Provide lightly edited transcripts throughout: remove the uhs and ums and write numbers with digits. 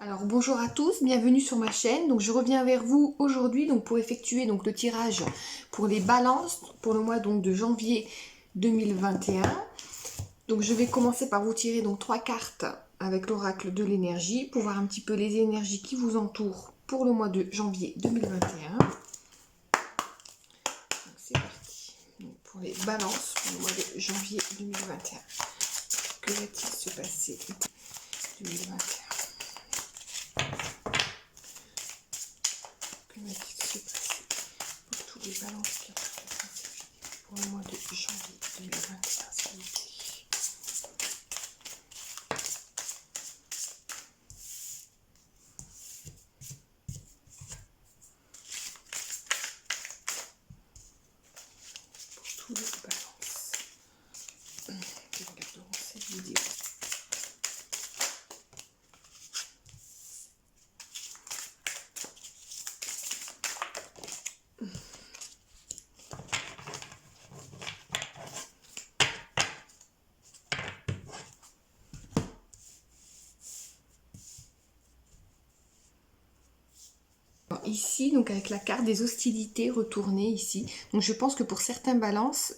Alors bonjour à tous, bienvenue sur ma chaîne. Donc je reviens vers vous aujourd'hui pour effectuer le tirage pour les balances pour le mois de janvier 2021. Donc je vais commencer par vous tirer trois cartes avec l'oracle de l'énergie pour voir un petit peu les énergies qui vous entourent pour le mois de janvier 2021. Donc c'est parti. Donc, pour les balances pour le mois de janvier 2021. Que va-t-il se passer 2021? Que va-t-il se passer pour tous les balances qui représentent pour le mois de janvier 2021, s'il vous plaît? Pour tous les balances qui regarderont cette vidéo. Ici, donc avec la carte des hostilités retournées ici, donc je pense que pour certains balances,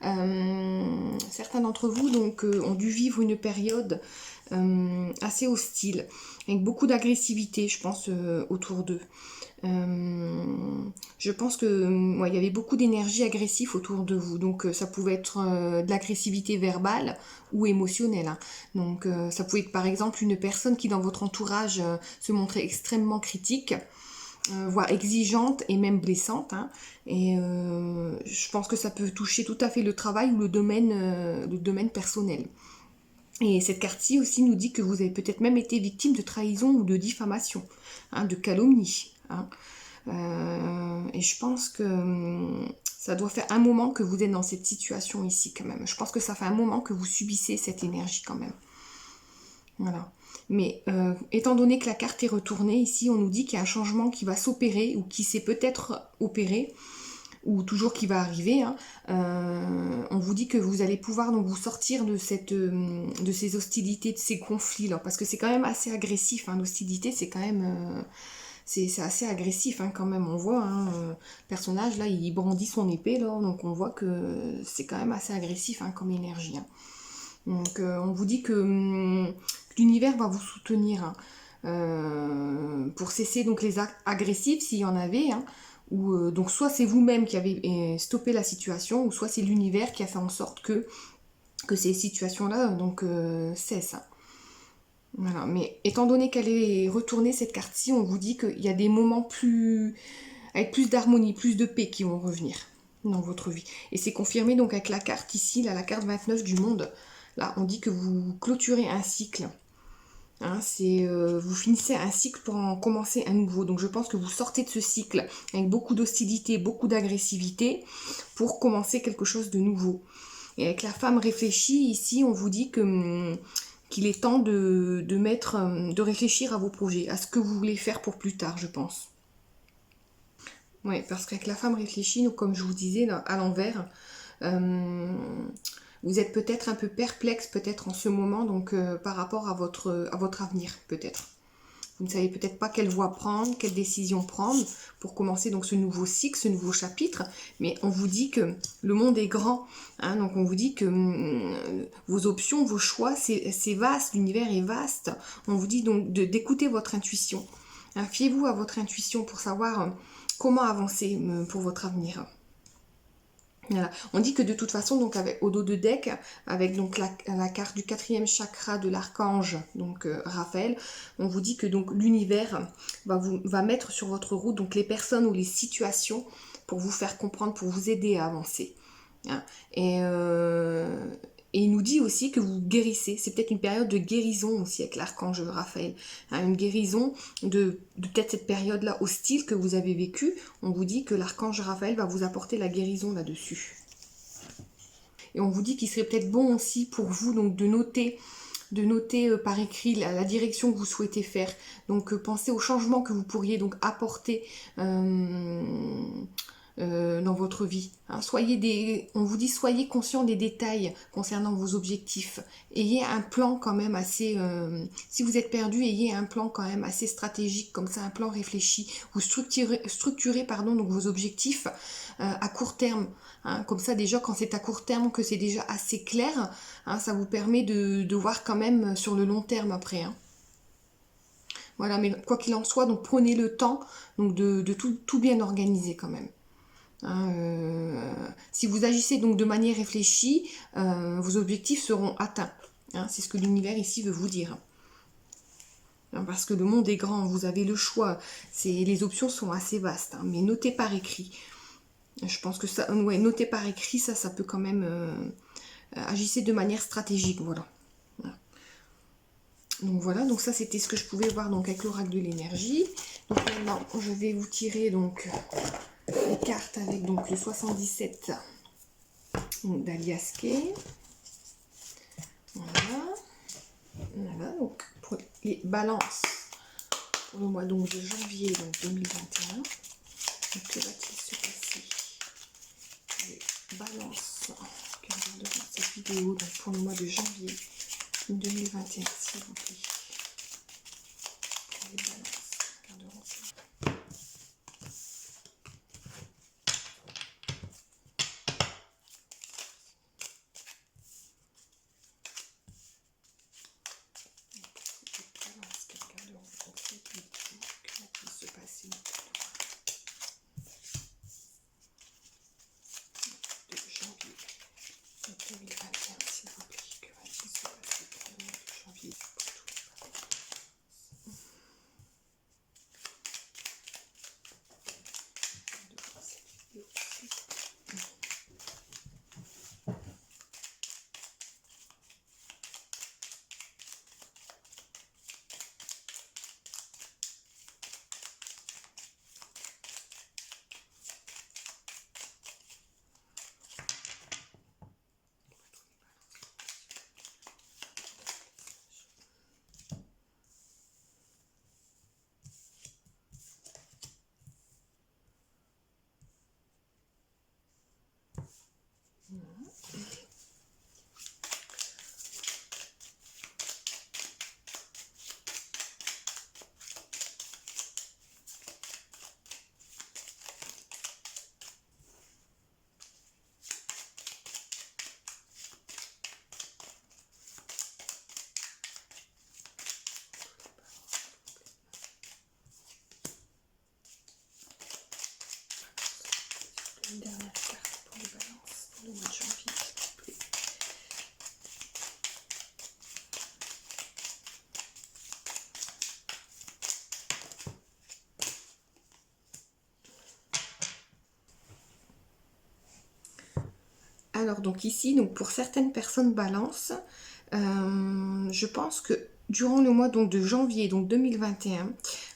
certains d'entre vous ont dû vivre une période assez hostile, avec beaucoup d'agressivité, je pense, autour d'eux. Je pense que ouais, il y avait beaucoup d'énergie agressive autour de vous, donc ça pouvait être de l'agressivité verbale ou émotionnelle, hein. Donc ça pouvait être par exemple une personne qui dans votre entourage se montrait extrêmement critique, voire exigeante et même blessante, hein. Et je pense que ça peut toucher tout à fait le travail ou le domaine personnel. Et cette carte-ci aussi nous dit que vous avez peut-être même été victime de trahison ou de diffamation, hein, de calomnie, hein. Et je pense que ça doit faire un moment que vous êtes dans cette situation ici quand même. Je pense que ça fait un moment que vous subissez cette énergie quand même. Voilà. Mais étant donné que la carte est retournée, ici on nous dit qu'il y a un changement qui va s'opérer ou qui s'est peut-être opéré ou toujours qui va arriver, hein. On vous dit que vous allez pouvoir vous sortir de ces hostilités, de ces conflits là, parce que c'est quand même assez agressif, hein. L'hostilité c'est quand même c'est assez agressif, hein, quand même. On voit, hein, le personnage là il brandit son épée là, donc on voit que c'est quand même assez agressif, hein, comme énergie, hein. Donc on vous dit que l'univers va vous soutenir, hein, pour cesser les actes agressifs s'il y en avait, hein, ou donc soit c'est vous-même qui avez stoppé la situation, ou soit c'est l'univers qui a fait en sorte que ces situations-là cessent, hein. Voilà. Mais étant donné qu'elle est retournée cette carte-ci, on vous dit qu'il y a des moments avec plus d'harmonie, plus de paix qui vont revenir dans votre vie. Et c'est confirmé donc avec la carte ici, là, la carte 29 du monde. Là, on dit que vous clôturez un cycle. Hein, vous finissez un cycle pour en commencer un nouveau. Donc je pense que vous sortez de ce cycle avec beaucoup d'hostilité, beaucoup d'agressivité pour commencer quelque chose de nouveau. Et avec la femme réfléchie, ici, on vous dit qu'il est temps de réfléchir à vos projets, à ce que vous voulez faire pour plus tard, je pense. Oui, parce qu'avec la femme réfléchie, donc, comme je vous disais là, à l'envers, vous êtes peut-être un peu perplexe peut-être en ce moment par rapport à votre avenir peut-être. Vous ne savez peut-être pas quelle voie prendre, quelle décision prendre pour commencer ce nouveau cycle, ce nouveau chapitre. Mais on vous dit que le monde est grand, hein, donc on vous dit que vos options, vos choix, c'est vaste, l'univers est vaste. On vous dit donc d'écouter votre intuition, hein. Fiez-vous à votre intuition pour savoir comment avancer pour votre avenir. Voilà. On dit que de toute façon, au dos de deck, avec la carte du 4e chakra de l'archange, Raphaël, on vous dit que l'univers va mettre sur votre route les personnes ou les situations pour vous faire comprendre, pour vous aider à avancer, hein. Et il nous dit aussi que vous guérissez. C'est peut-être une période de guérison aussi avec l'archange Raphaël, hein, une guérison de peut-être cette période-là hostile que vous avez vécue. On vous dit que l'archange Raphaël va vous apporter la guérison là-dessus. Et on vous dit qu'il serait peut-être bon aussi pour vous de noter par écrit la direction que vous souhaitez faire. Donc pensez aux changements que vous pourriez apporter dans votre vie. Hein. On vous dit, soyez conscient des détails concernant vos objectifs. Ayez un plan quand même assez... si vous êtes perdu, ayez un plan quand même assez stratégique, comme ça, un plan réfléchi. Vous structurez pardon, donc vos objectifs à court terme. Hein. Comme ça, déjà, quand c'est à court terme, que c'est déjà assez clair, hein, ça vous permet de voir quand même sur le long terme après. Hein. Voilà, mais quoi qu'il en soit, donc prenez le temps donc de tout bien organiser quand même. Hein, si vous agissez donc de manière réfléchie, vos objectifs seront atteints. Hein, c'est ce que l'univers ici veut vous dire. Hein, parce que le monde est grand, vous avez le choix. Les options sont assez vastes, hein, mais notez par écrit. Je pense que ça, ouais, notez par écrit, ça peut quand même agissez de manière stratégique, voilà. Donc voilà, donc ça c'était ce que je pouvais voir donc avec l'oracle de l'énergie. Donc maintenant je vais vous tirer donc les cartes avec donc le 77 d'Alias Kay. Voilà. Voilà, donc pour les balances pour le mois donc de janvier donc 2021. Donc que va-t-il se passer? Les balances que nous regardons dans cette vidéo donc pour le mois de janvier 2021, s'il vous plaît. Pour les balances, regardons ça. Une dernière carte pour les balances pour le mois de janvier, s'il vous plaît. Alors donc ici, donc pour certaines personnes balance, je pense que durant le mois donc de janvier donc 2021,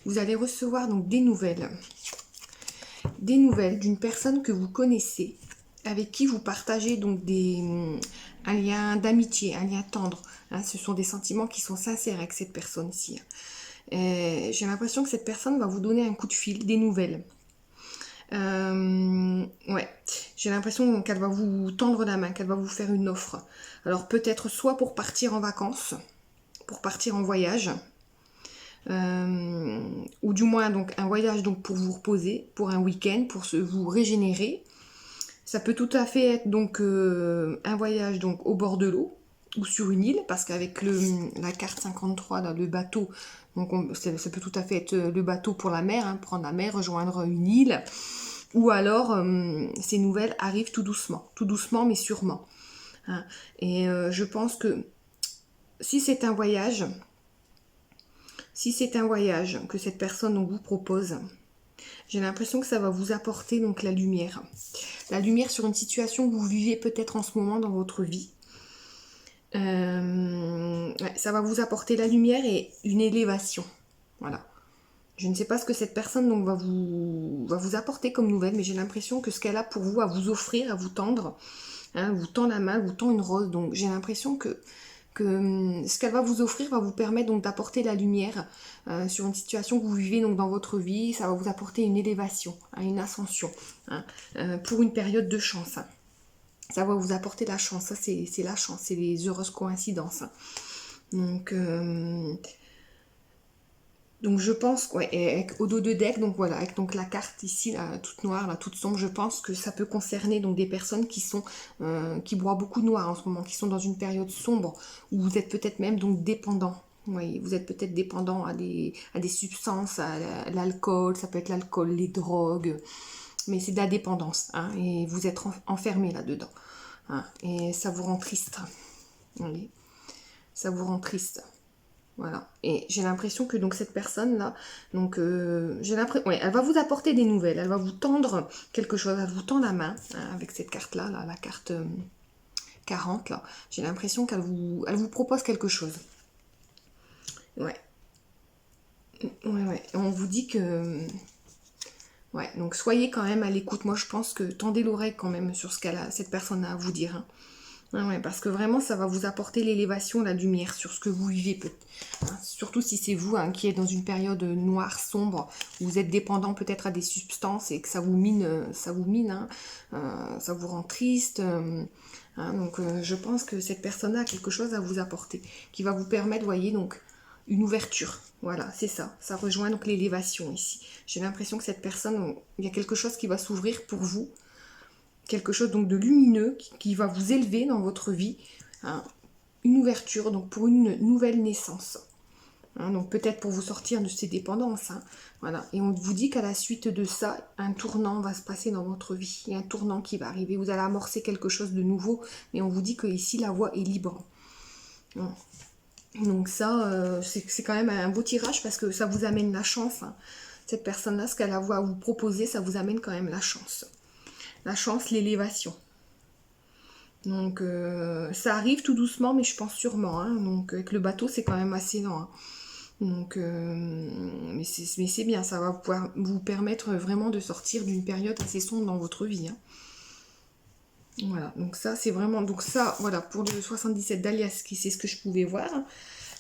vous allez recevoir donc des nouvelles d'une personne que vous connaissez, avec qui vous partagez donc un lien d'amitié, un lien tendre. Hein, ce sont des sentiments qui sont sincères avec cette personne-ci. J'ai l'impression que cette personne va vous donner un coup de fil, des nouvelles. Ouais, j'ai l'impression qu'elle va vous tendre la main, qu'elle va vous faire une offre. Alors peut-être soit pour partir en vacances, pour partir en voyage, ou du moins donc un voyage donc pour vous reposer, pour un week-end, pour vous régénérer. Ça peut tout à fait être donc un voyage donc au bord de l'eau ou sur une île, parce qu'avec la carte 53, là, le bateau, donc ça peut tout à fait être le bateau pour la mer, hein, prendre la mer, rejoindre une île, ou alors ces nouvelles arrivent tout doucement mais sûrement. Hein. Et je pense que si c'est un voyage que cette personne donc, vous propose, j'ai l'impression que ça va vous apporter donc la lumière. La lumière sur une situation que vous vivez peut-être en ce moment dans votre vie. Ouais, ça va vous apporter la lumière et une élévation. Voilà. Je ne sais pas ce que cette personne donc, va vous apporter comme nouvelle, mais j'ai l'impression que ce qu'elle a pour vous, à vous offrir, à vous tendre, hein, vous tend la main, vous tend une rose. Donc j'ai l'impression que que ce qu'elle va vous offrir va vous permettre donc d'apporter la lumière sur une situation que vous vivez donc dans votre vie. Ça va vous apporter une élévation, hein, une ascension, hein, pour une période de chance. Hein. Ça va vous apporter la chance, ça c'est la chance, c'est les heureuses coïncidences. Hein. Donc je pense, ouais, avec, au dos de deck, donc voilà, avec donc la carte ici, là, toute noire, là, toute sombre, je pense que ça peut concerner donc des personnes qui sont, qui broient beaucoup de noir en ce moment, qui sont dans une période sombre, où vous êtes peut-être même donc dépendant. Oui, vous êtes peut-être dépendant à des substances, à l'alcool, ça peut être l'alcool, les drogues, mais c'est de la dépendance, hein, et vous êtes enfermé là-dedans, hein, et ça vous rend triste. Oui, ça vous rend triste. Voilà. Et j'ai l'impression que donc cette personne-là, donc j'ai l'impression, ouais, elle va vous apporter des nouvelles, elle va vous tendre quelque chose, elle vous tend la main, hein, avec cette carte-là, là, la carte 40, là. J'ai l'impression elle vous propose quelque chose. Ouais. Ouais. Et on vous dit que... Ouais, donc soyez quand même à l'écoute. Moi, je pense que tendez l'oreille quand même sur ce cette personne a à vous dire. Hein. Ouais, parce que vraiment, ça va vous apporter l'élévation, la lumière sur ce que vous vivez. Hein, surtout si c'est vous hein, qui êtes dans une période noire, sombre, où vous êtes dépendant peut-être à des substances et que ça vous mine, hein, ça vous rend triste. Hein, donc, je pense que cette personne-là a quelque chose à vous apporter, qui va vous permettre, voyez, donc, une ouverture. Voilà, c'est ça. Ça rejoint donc l'élévation ici. J'ai l'impression que cette personne, il y a quelque chose qui va s'ouvrir pour vous. Quelque chose donc de lumineux qui va vous élever dans votre vie, hein, une ouverture donc pour une nouvelle naissance, hein, donc peut-être pour vous sortir de ces dépendances, hein, voilà. Et on vous dit qu'à la suite de ça, un tournant va se passer dans votre vie, il y a un tournant qui va arriver, vous allez amorcer quelque chose de nouveau, mais on vous dit que ici la voie est libre. Hein. Donc ça, c'est quand même un beau tirage parce que ça vous amène la chance. Hein. Cette personne-là, ce qu'elle a à vous proposer, ça vous amène quand même la chance. La chance, l'élévation. Donc ça arrive tout doucement, mais je pense sûrement. Hein. Donc avec le bateau, c'est quand même assez lent. Hein. Donc, mais c'est bien, ça va pouvoir vous permettre vraiment de sortir d'une période assez sombre dans votre vie. Hein. Voilà, donc ça c'est vraiment, donc ça voilà pour le 77 d'Alias, c'est ce que je pouvais voir.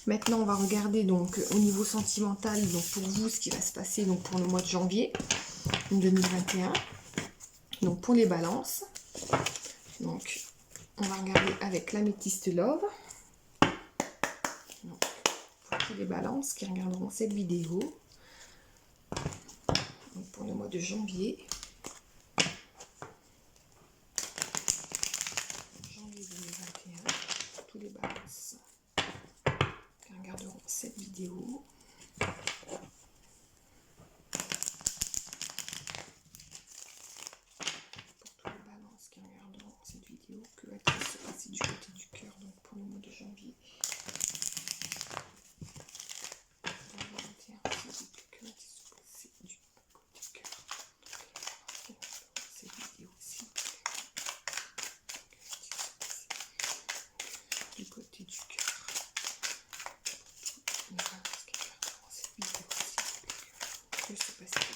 Maintenant on va regarder donc au niveau sentimental, donc pour vous ce qui va se passer donc pour le mois de janvier 2021. Donc pour les balances, donc on va regarder avec l'améthyste Love. Donc, pour tous les balances qui regarderont cette vidéo. Donc, pour le mois de janvier. Janvier 2021. Pour tous les balances qui regarderont cette vidéo. Pour tous les balances qui regarderont cette vidéo, que va-t-il se passer du côté du cœur donc pour le mois de janvier. Du côté du cœur. Que se passe-t-il?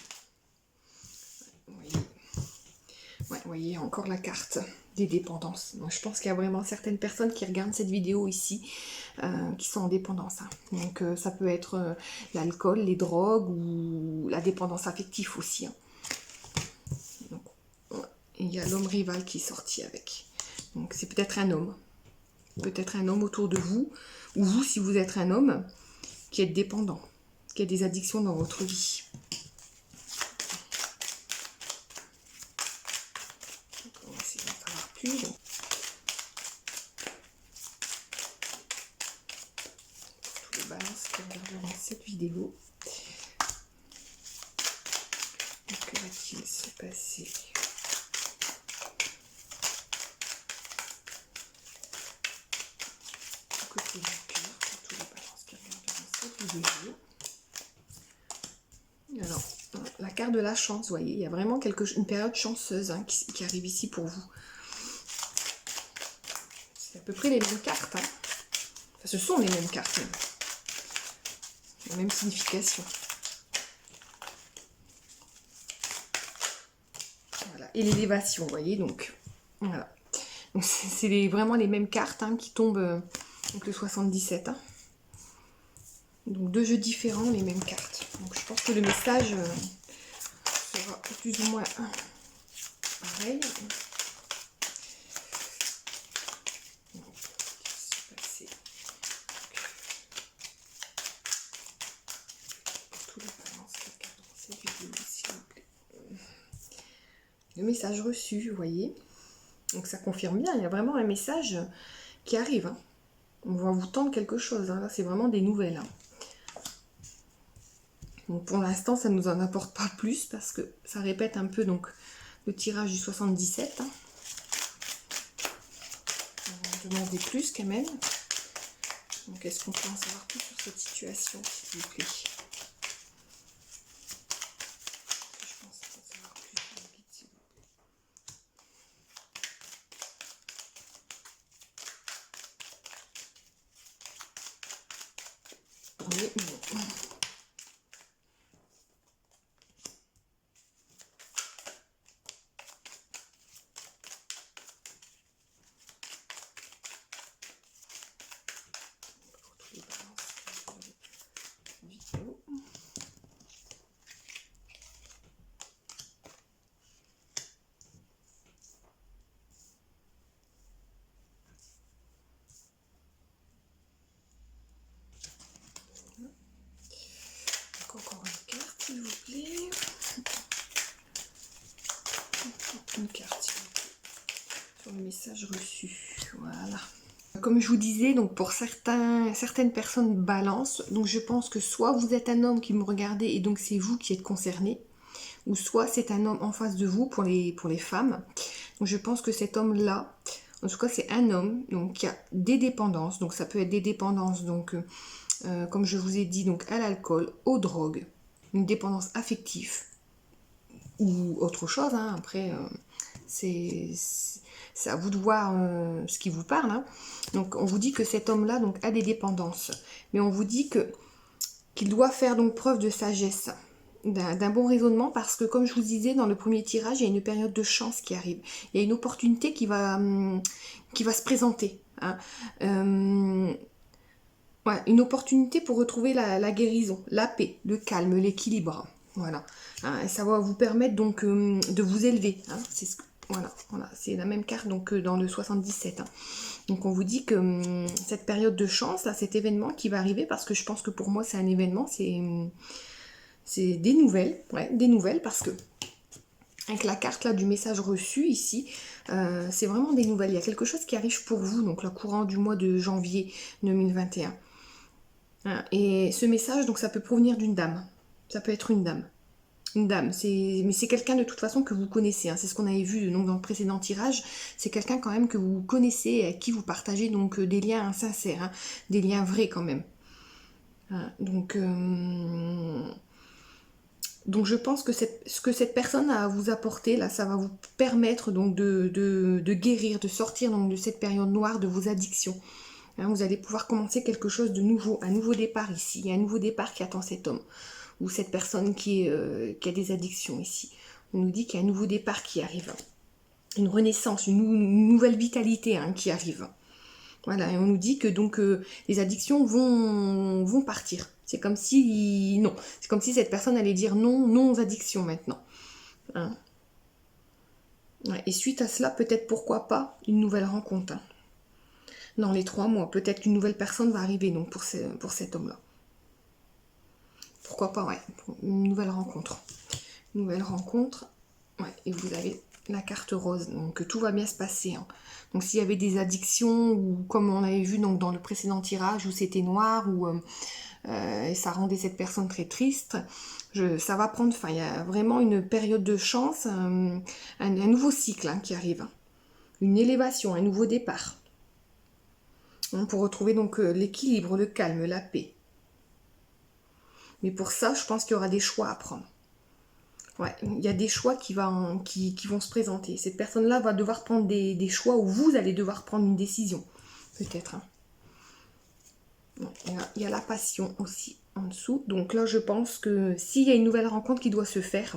Ouais, vous voyez, encore la carte des dépendances. Donc, je pense qu'il y a vraiment certaines personnes qui regardent cette vidéo ici, qui sont en dépendance. Hein. Donc ça peut être l'alcool, les drogues ou la dépendance affective aussi. Hein. Donc, ouais. Et il y a l'homme rival qui est sorti avec. Donc c'est peut-être un homme. Peut-être un homme autour de vous, ou vous, si vous êtes un homme, qui êtes dépendant, qui a des addictions dans votre vie. Donc, on va essayer d'en savoir plus. Donc, pour tous les balances qui regarderont cette vidéo. Donc, que va-t-il se passer ? Côté du cœur, pour tous les balances qui regarderont cette vidéo. Alors, la carte de la chance, vous voyez, il y a vraiment une période chanceuse hein, qui arrive ici pour vous. C'est à peu près les mêmes cartes. Hein. Enfin, ce sont les mêmes cartes. Même. La même signification. Voilà. Et l'élévation, vous voyez, donc voilà. Donc c'est vraiment les mêmes cartes hein, qui tombent Donc le 77. Hein. Donc 2 jeux différents, les mêmes cartes. Donc je pense que le message sera plus ou moins pareil. Le message reçu, vous voyez. Donc ça confirme bien, il y a vraiment un message qui arrive. Hein. On va vous tendre quelque chose. Hein. Là, c'est vraiment des nouvelles. Hein. Donc pour l'instant, ça ne nous en apporte pas plus parce que ça répète un peu donc le tirage du 77. Hein. On va demander plus quand même. Donc est-ce qu'on peut en savoir plus sur cette situation, s'il vous plaît? Je pense en savoir plus sur le guide, s'il vous plaît. Oui, bon. Encore une carte, s'il vous plaît. Une carte, s'il vous plaît. Sur le message reçu. Voilà. Comme je vous disais, donc pour certaines personnes balance, donc je pense que soit vous êtes un homme qui me regardez et donc c'est vous qui êtes concerné, ou soit c'est un homme en face de vous pour les femmes. Donc je pense que cet homme-là, en tout cas c'est un homme donc, qui a des dépendances, donc ça peut être des dépendances, donc comme je vous ai dit, donc à l'alcool, aux drogues, une dépendance affective, ou autre chose, hein. Après c'est à vous de voir ce qui vous parle. Hein. Donc on vous dit que cet homme-là donc a des dépendances, mais on vous dit que qu'il doit faire donc preuve de sagesse, d'un bon raisonnement, parce que comme je vous disais dans le premier tirage, il y a une période de chance qui arrive, il y a une opportunité qui va se présenter. Hein. Ouais, une opportunité pour retrouver la guérison, la paix, le calme, l'équilibre. Voilà. Hein, et ça va vous permettre donc de vous élever. Hein. C'est voilà, c'est la même carte donc dans le 77. Hein. Donc on vous dit que cette période de chance, là, cet événement qui va arriver, parce que je pense que pour moi c'est un événement, c'est des nouvelles, ouais, des nouvelles, parce que avec la carte là du message reçu ici, c'est vraiment des nouvelles. Il y a quelque chose qui arrive pour vous, donc le courant du mois de janvier 2021. Hein, et ce message, donc ça peut provenir d'une dame. Ça peut être une dame. Une dame, mais c'est quelqu'un de toute façon que vous connaissez. Hein. C'est ce qu'on avait vu donc, dans le précédent tirage. C'est quelqu'un quand même que vous connaissez, avec qui vous partagez donc des liens sincères, hein, des liens vrais quand même. Hein, donc je pense que ce que cette personne a à vous apporter, là, ça va vous permettre donc de guérir, de sortir donc, de cette période noire de vos addictions. Hein, vous allez pouvoir commencer quelque chose de nouveau, un nouveau départ ici. Il y a un nouveau départ qui attend cet homme ou cette personne qui a des addictions ici. On nous dit qu'il y a un nouveau départ qui arrive. Une renaissance, une nouvelle vitalité hein, qui arrive. Voilà, et on nous dit que donc les addictions vont partir. C'est comme si non, c'est comme si cette personne allait dire non aux addictions maintenant. Hein. Ouais, et suite à cela, peut-être pourquoi pas une nouvelle rencontre. Hein. Dans les 3 mois, peut-être qu'une nouvelle personne va arriver donc pour cet homme-là. Pourquoi pas, ouais, une nouvelle rencontre. Une nouvelle rencontre, ouais, et vous avez la carte rose, donc tout va bien se passer. Hein. Donc s'il y avait des addictions, ou comme on avait vu donc, dans le précédent tirage, où c'était noir, où ça rendait cette personne très triste, ça va prendre fin. Il y a vraiment une période de chance, un nouveau cycle hein, qui arrive. Une élévation, un nouveau départ. Hein, pour retrouver donc l'équilibre, le calme, la paix. Mais pour ça, je pense qu'il y aura des choix à prendre. Ouais, il y a des choix qui vont se présenter. Cette personne-là va devoir prendre des choix où vous allez devoir prendre une décision. Peut-être. Hein. Bon, il y a la passion aussi en dessous. Donc là, je pense que s'il y a une nouvelle rencontre qui doit se faire,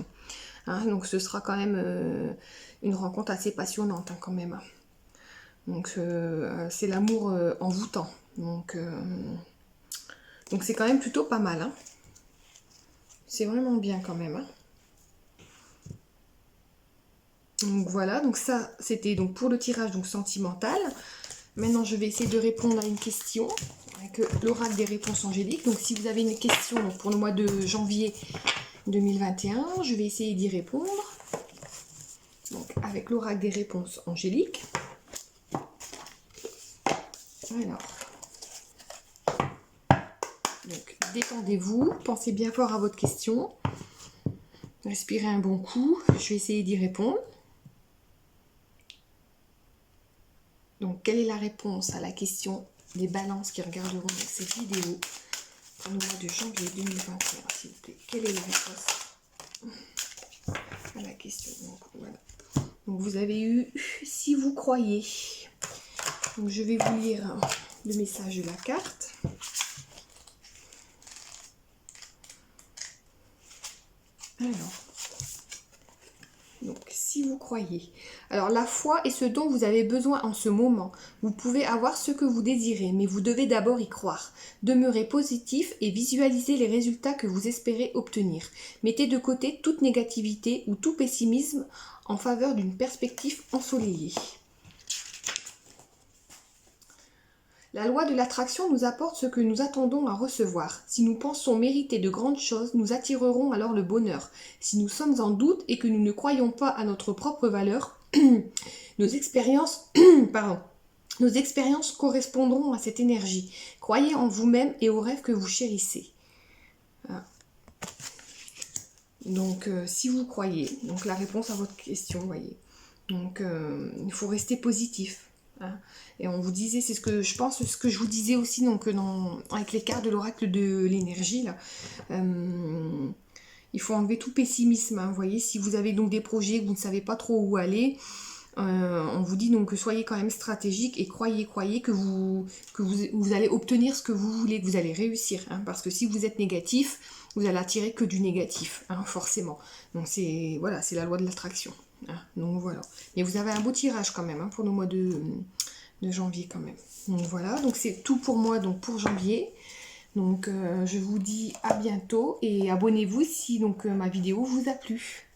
hein, donc ce sera quand même une rencontre assez passionnante hein, quand même. Donc c'est l'amour envoûtant. Donc c'est quand même plutôt pas mal, hein. C'est vraiment bien quand même, hein. Donc voilà, donc ça c'était donc pour le tirage donc sentimental. Maintenant je vais essayer de répondre à une question avec l'oracle des réponses angéliques. Donc si vous avez une question donc, pour le mois de janvier 2021, je vais essayer d'y répondre. Donc avec l'oracle des réponses angéliques. Alors, donc détendez-vous, pensez bien fort à votre question. Respirez un bon coup, je vais essayer d'y répondre. Donc, quelle est la réponse à la question des balances qui regarderont cette vidéo pour le mois de janvier 2021, s'il vous plaît? Quelle est la réponse à la question? Donc, voilà. Donc, vous avez eu « Si vous croyez ». Donc, je vais vous lire le message de la carte. Alors, donc, si vous croyez. Alors, la foi est ce dont vous avez besoin en ce moment. Vous pouvez avoir ce que vous désirez, mais vous devez d'abord y croire. Demeurez positif et visualisez les résultats que vous espérez obtenir. Mettez de côté toute négativité ou tout pessimisme en faveur d'une perspective ensoleillée. La loi de l'attraction nous apporte ce que nous attendons à recevoir. Si nous pensons mériter de grandes choses, nous attirerons alors le bonheur. Si nous sommes en doute et que nous ne croyons pas à notre propre valeur, nos expériences correspondront à cette énergie. Croyez en vous-même et aux rêves que vous chérissez. Voilà. Donc, si vous croyez, donc la réponse à votre question, voyez. Donc, il faut rester positif. Hein. Et on vous disait, c'est ce que je pense, ce que je vous disais aussi donc, avec les cartes de l'oracle de l'énergie, là. Il faut enlever tout pessimisme. Hein. Vous voyez, si vous avez donc des projets que vous ne savez pas trop où aller, on vous dit donc que soyez quand même stratégique et croyez que vous allez obtenir ce que vous voulez, que vous allez réussir. Hein. Parce que si vous êtes négatif, vous allez attirer que du négatif, hein, forcément. Donc c'est voilà, c'est la loi de l'attraction. Hein. Donc voilà. Mais vous avez un beau tirage quand même hein, pour le mois de janvier quand même. Donc voilà, donc c'est tout pour moi donc pour janvier. Donc je vous dis à bientôt et abonnez-vous si donc ma vidéo vous a plu.